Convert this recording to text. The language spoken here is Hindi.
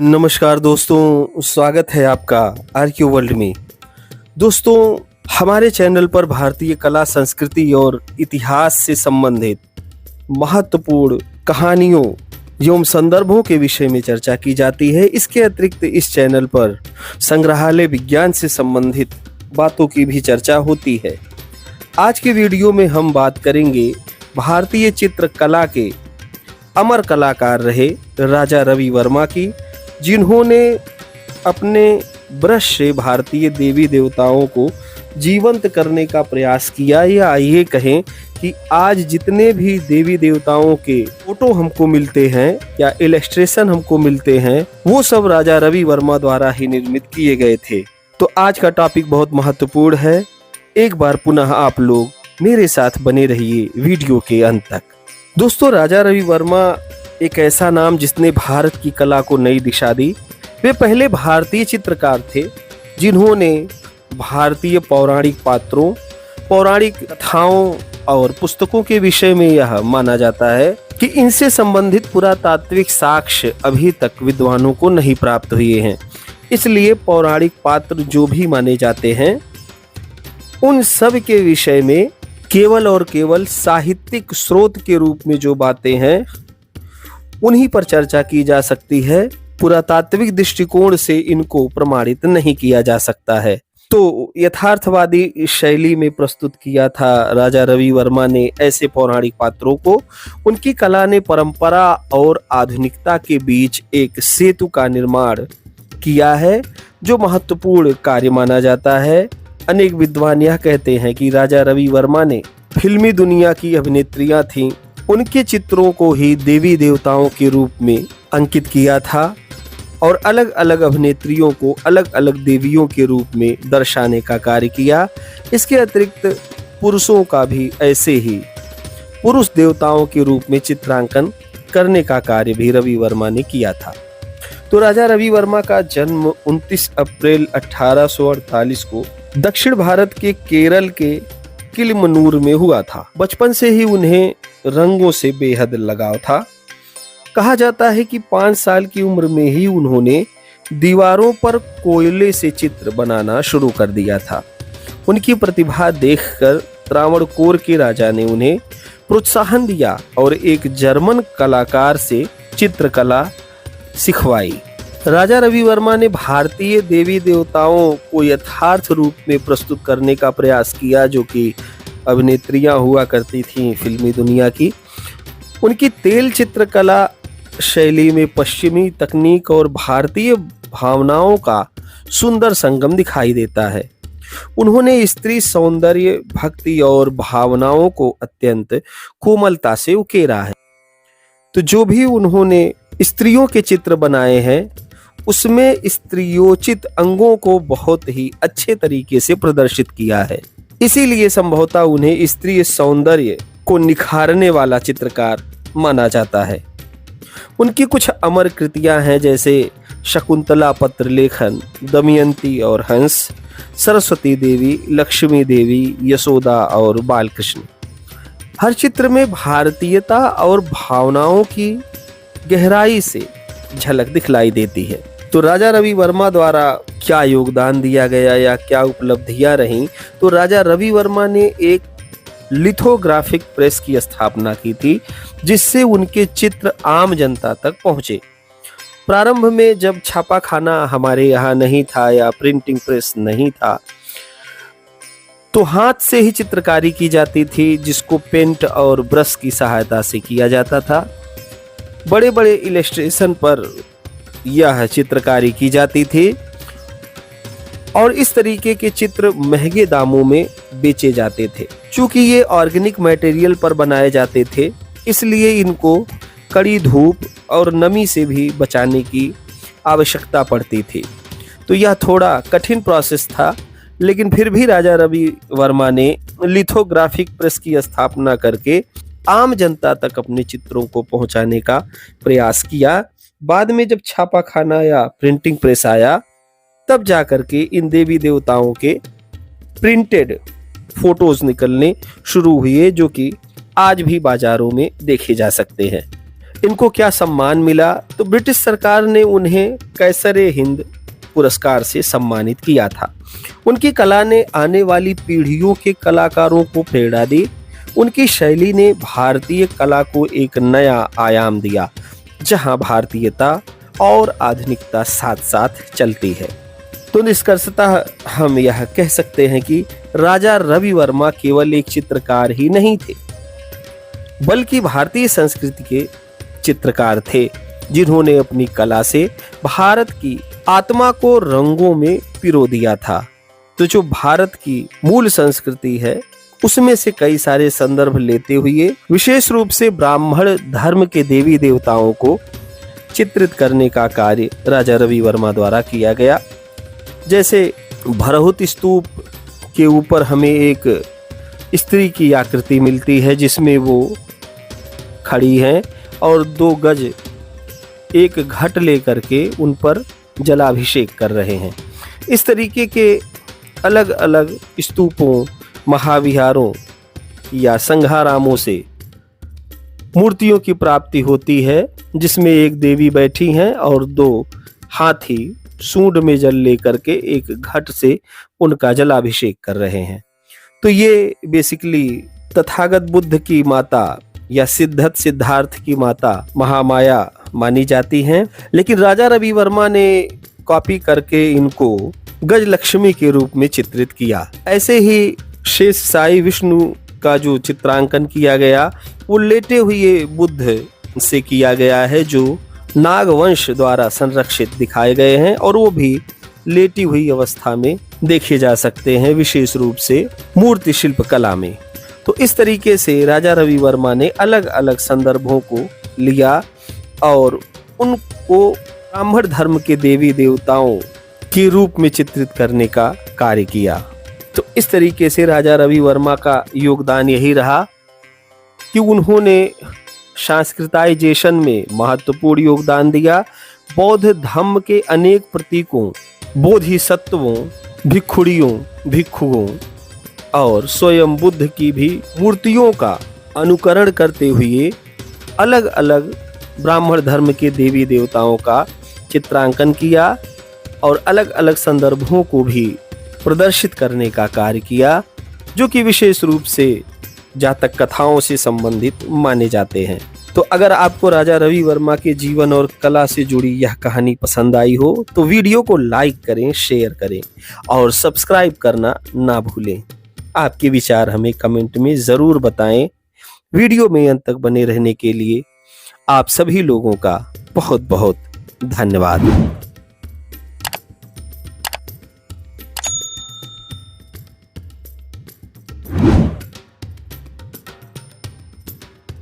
नमस्कार दोस्तों, स्वागत है आपका आरक्यू वर्ल्ड में। दोस्तों, हमारे चैनल पर भारतीय कला, संस्कृति और इतिहास से संबंधित महत्वपूर्ण कहानियों एवं संदर्भों के विषय में चर्चा की जाती है। इसके अतिरिक्त इस चैनल पर संग्रहालय विज्ञान से संबंधित बातों की भी चर्चा होती है। आज के वीडियो में हम बात करेंगे भारतीय चित्रकला के अमर कलाकार रहे राजा रवि वर्मा की, जिन्होंने अपने ब्रश से भारतीय देवी देवताओं को जीवंत करने का प्रयास किया। या ये कहें कि आज जितने भी देवी देवताओं के फोटो हमको मिलते हैं या इलस्ट्रेशन हमको मिलते हैं, वो सब राजा रवि वर्मा द्वारा ही निर्मित किए गए थे। तो आज का टॉपिक बहुत महत्वपूर्ण है। एक बार पुनः आप लोग मेरे साथ बने रहिए वीडियो के अंत तक। दोस्तों, राजा रवि वर्मा एक ऐसा नाम जिसने भारत की कला को नई दिशा दी। वे पहले भारतीय चित्रकार थे जिन्होंने भारतीय पौराणिक पात्रों, पौराणिक कथाओं और पुस्तकों के विषय में यह माना जाता है कि इनसे संबंधित पुरातात्विक साक्ष्य अभी तक विद्वानों को नहीं प्राप्त हुए हैं। इसलिए पौराणिक पात्र जो भी माने जाते हैं, उन सब के विषय में केवल और केवल साहित्यिक स्रोत के रूप में जो बातें हैं, उन्हीं पर चर्चा की जा सकती है। पुरातात्विक दृष्टिकोण से इनको प्रमाणित नहीं किया जा सकता है। तो यथार्थवादी शैली में प्रस्तुत किया था राजा रवि वर्मा ने ऐसे पौराणिक पात्रों को। उनकी कला ने परंपरा और आधुनिकता के बीच एक सेतु का निर्माण किया है, जो महत्वपूर्ण कार्य माना जाता है। अनेक विद्वान यह कहते हैं कि राजा रवि वर्मा ने फिल्मी दुनिया की अभिनेत्रियां थीं, उनके चित्रों को ही देवी देवताओं के रूप में अंकित किया था और अलग अलग अभिनेत्रियों को अलग अलग देवियों के रूप में दर्शाने का कार्य किया। इसके अतिरिक्त पुरुषों का भी ऐसे ही पुरुष देवताओं के रूप में चित्रांकन करने का कार्य भी रवि वर्मा ने किया था। तो राजा रवि वर्मा का जन्म 29 अप्रैल 1848 को दक्षिण भारत के केरल के किलिमनूर में हुआ था। बचपन से ही उन्हें रंगों से बेहद लगाव था। कहा जाता है कि 5 साल की उम्र में ही उन्होंने दीवारों पर कोयले से चित्र बनाना शुरू कर दिया था। उनकी प्रतिभा देखकर त्रावणकोर के राजा ने उन्हें प्रोत्साहन दिया और एक जर्मन कलाकार से चित्रकला सिखवाई। राजा रवि वर्मा ने भारतीय देवी देवताओं को यथार्थ रूप में प्रस्तुत करने का प्रयास किया, जो कि अभिनेत्रियां हुआ करती थीं फिल्मी दुनिया की। उनकी तेल चित्रकला शैली में पश्चिमी तकनीक और भारतीय भावनाओं का सुंदर संगम दिखाई देता है। उन्होंने स्त्री सौंदर्य, भक्ति और भावनाओं को अत्यंत कोमलता से उकेरा है। तो जो भी उन्होंने स्त्रियों के चित्र बनाए हैं, उसमें स्त्रियोचित अंगों को बहुत ही अच्छे तरीके से प्रदर्शित किया है। इसीलिए संभवतः उन्हें स्त्री सौंदर्य को निखारने वाला चित्रकार माना जाता है। उनकी कुछ अमर कृतियां हैं, जैसे शकुंतला पत्र लेखन, दमयंती और हंस, सरस्वती देवी, लक्ष्मी देवी, यशोदा और बालकृष्ण। हर चित्र में भारतीयता और भावनाओं की गहराई से झलक दिखलाई देती है। तो राजा रवि वर्मा द्वारा क्या योगदान दिया गया या क्या उपलब्धियां रहीं, तो राजा रवि वर्मा ने एक लिथोग्राफिक प्रेस की स्थापना की थी, जिससे उनके चित्र आम जनता तक पहुंचे। प्रारंभ में जब छापाखाना हमारे यहाँ नहीं था या प्रिंटिंग प्रेस नहीं था, तो हाथ से ही चित्रकारी की जाती थी, जिसको पेंट और ब्रश की सहायता से किया जाता था। बड़े बड़े इलस्ट्रेशन पर यह चित्रकारी की जाती थी और इस तरीके के चित्र महंगे दामों में बेचे जाते थे। चूंकि ये ऑर्गेनिक मटेरियल पर बनाए जाते थे, इसलिए इनको कड़ी धूप और नमी से भी बचाने की आवश्यकता पड़ती थी। तो यह थोड़ा कठिन प्रोसेस था, लेकिन फिर भी राजा रवि वर्मा ने लिथोग्राफिक प्रेस की स्थापना करके आम जनता तक अपने चित्रों को पहुंचाने का प्रयास किया। बाद में जब छापाखाना या प्रिंटिंग प्रेस आया, तब जाकर के इन देवी देवताओं के प्रिंटेड फोटोज निकलने शुरू हुए, जो कि आज भी बाजारों में देखे जा सकते हैं। इनको क्या सम्मान मिला, तो ब्रिटिश सरकार ने उन्हें कैसर-ए-हिंद पुरस्कार से सम्मानित किया था। उनकी कला ने आने वाली पीढ़ियों के कलाकारों को प्रेरणा दी। उनकी शैली ने भारतीय कला को एक नया आयाम दिया, जहां भारतीयता और आधुनिकता साथ साथ चलती है। तो निष्कर्षतः हम यह कह सकते हैं कि राजा रवि वर्मा केवल एक चित्रकार ही नहीं थे, बल्कि भारतीय संस्कृति के चित्रकार थे, जिन्होंने अपनी कला से भारत की आत्मा को रंगों में पिरो दिया था। तो जो भारत की मूल संस्कृति है, उसमें से कई सारे संदर्भ लेते हुए विशेष रूप से ब्राह्मण धर्म के देवी देवताओं को चित्रित करने का कार्य राजा रवि वर्मा द्वारा किया गया। जैसे भरहुत स्तूप के ऊपर हमें एक स्त्री की आकृति मिलती है, जिसमें वो खड़ी हैं और 2 गज एक घट लेकर के उन पर जलाभिषेक कर रहे हैं। इस तरीके के अलग अलग स्तूपों, महाविहारों या संघारामों से मूर्तियों की प्राप्ति होती है, जिसमें एक देवी बैठी हैं और 2 हाथी सूंड में जल लेकर के एक घट से उनका जलाभिषेक कर रहे हैं। तो ये बेसिकली तथागत बुद्ध की माता या सिद्धार्थ की माता महामाया मानी जाती हैं। लेकिन राजा रवि वर्मा ने कॉपी करके इनको गजलक्ष्मी के रूप में चित्रित किया। ऐसे ही शेष साई विष्णु का जो चित्रांकन किया गया, वो लेटे हुए बुद्ध से किया गया है, जो नागवंश द्वारा संरक्षित दिखाए गए हैं और वो भी लेटी हुई अवस्था में देखे जा सकते हैं, विशेष रूप से मूर्ति शिल्प कला में। तो इस तरीके से राजा रवि वर्मा ने अलग अलग संदर्भों को लिया और उनको ब्राह्मण धर्म के देवी देवताओं के रूप में चित्रित करने का कार्य किया। तो इस तरीके से राजा रवि वर्मा का योगदान यही रहा कि उन्होंने सांस्कृताइजेशन में महत्वपूर्ण योगदान दिया। बौद्ध धर्म के अनेक प्रतीकों, बोधिसत्वों, भिक्षुड़ियों, भिक्षुओं और स्वयं बुद्ध की भी मूर्तियों का अनुकरण करते हुए अलग अलग ब्राह्मण धर्म के देवी देवताओं का चित्रांकन किया और अलग अलग संदर्भों को भी प्रदर्शित करने का कार्य किया, जो कि विशेष रूप से जातक कथाओं से संबंधित माने जाते हैं। तो अगर आपको राजा रवि वर्मा के जीवन और कला से जुड़ी यह कहानी पसंद आई हो, तो वीडियो को लाइक करें, शेयर करें और सब्सक्राइब करना ना भूलें। आपके विचार हमें कमेंट में ज़रूर बताएं। वीडियो में अंत तक बने रहने के लिए आप सभी लोगों का बहुत बहुत धन्यवाद।